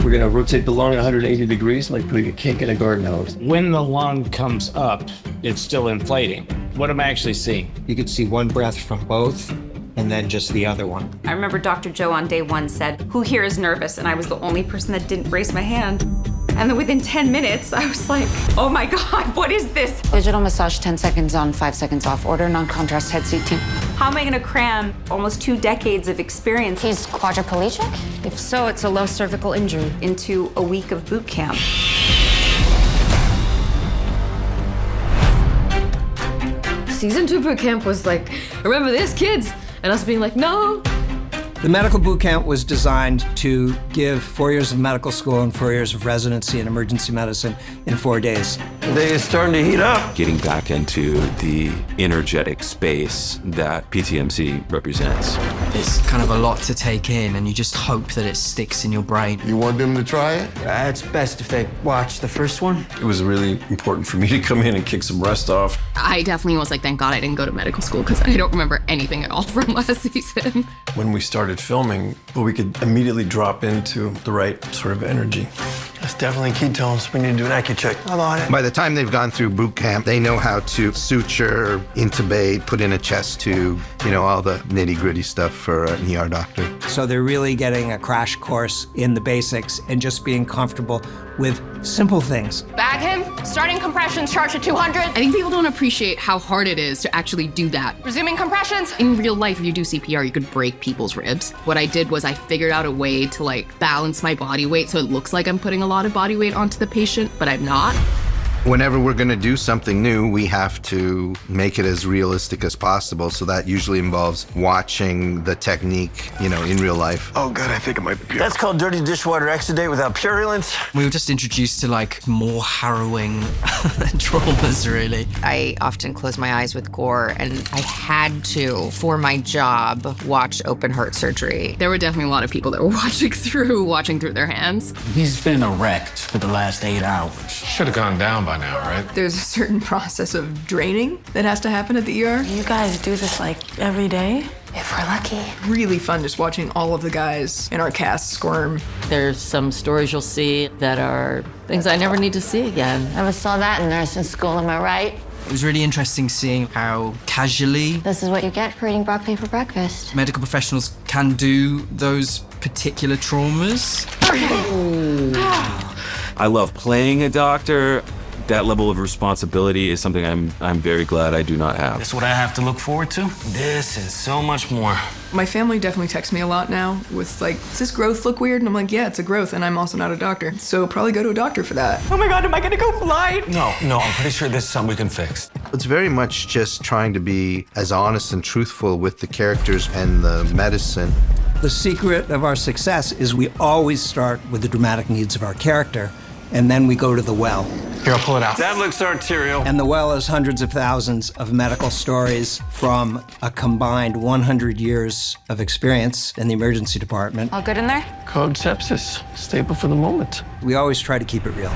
We're gonna rotate the lung 180 degrees, like putting a cake in a garden hose. When the lung comes up, it's still inflating. What am I actually seeing? You could see one breath from both, and then just the other one. I remember Dr. Joe on day one said, "Who here is nervous?" And I was the only person that didn't raise my hand. And then within 10 minutes, I was like, oh my God, what is this? Digital massage, 10 seconds on, 5 seconds off. Order non-contrast head CT. How am I gonna cram almost 2 decades of experience He's quadriplegic? If so, it's a low cervical injury. into a week of boot camp? Season 2 boot camp was like, remember this, kids? And us being like, no. The medical boot camp was designed to give 4 years of medical school and 4 years of residency in emergency medicine in 4 days. The day is starting to heat up. Getting back into the energetic space that PTMC represents. It's kind of a lot to take in, and you just hope that it sticks in your brain. You want them to try it? It's best if they watch the first one. It was really important for me to come in and kick some rust off. I definitely was like, thank God I didn't go to medical school because I don't remember anything at all from last season. When we started filming, we could immediately drop into the right sort of energy. That's definitely ketones. We need to do an AccuCheck. I'm on it. By the time they've gone through boot camp, they know how to suture, intubate, put in a chest tube, all the nitty-gritty stuff for an ER doctor. So they're really getting a crash course in the basics and just being comfortable with simple things. Bag him, starting compressions, charge at 200. I think people don't appreciate how hard it is to actually do that. Resuming compressions. In real life, if you do CPR, you could break people's ribs. What I did was I figured out a way to balance my body weight so it looks like I'm putting a lot of body weight onto the patient, but I'm not. Whenever we're going to do something new, we have to make it as realistic as possible. So that usually involves watching the technique, in real life. Oh God, I think it might be pure. That's called dirty dishwater exudate without purulence. We were just introduced to more harrowing traumas, really. I often close my eyes with gore, and I had to, for my job, watch open heart surgery. There were definitely a lot of people that were watching through their hands. He's been erect for the last 8 hours. Should have gone down by now, right? There's a certain process of draining that has to happen at the ER. You guys do this every day? If we're lucky. Really fun just watching all of the guys in our cast squirm. There's some stories you'll see that are things I never need to see again. Never saw that in nursing school, am I right? It was really interesting seeing how casually This is what you get for eating broccoli for breakfast. medical professionals can do those particular traumas. I love playing a doctor. That level of responsibility is something I'm very glad I do not have. That's what I have to look forward to. This and so much more. My family definitely texts me a lot now with does this growth look weird? And I'm like, yeah, it's a growth, and I'm also not a doctor. So probably go to a doctor for that. Oh my God, am I gonna go blind? No, I'm pretty sure this is something we can fix. It's very much just trying to be as honest and truthful with the characters and the medicine. The secret of our success is we always start with the dramatic needs of our character, and then we go to the well. Here, I'll pull it out. That looks arterial. And the well is hundreds of thousands of medical stories from a combined 100 years of experience in the emergency department. All good in there? Code sepsis. Staple for the moment. We always try to keep it real.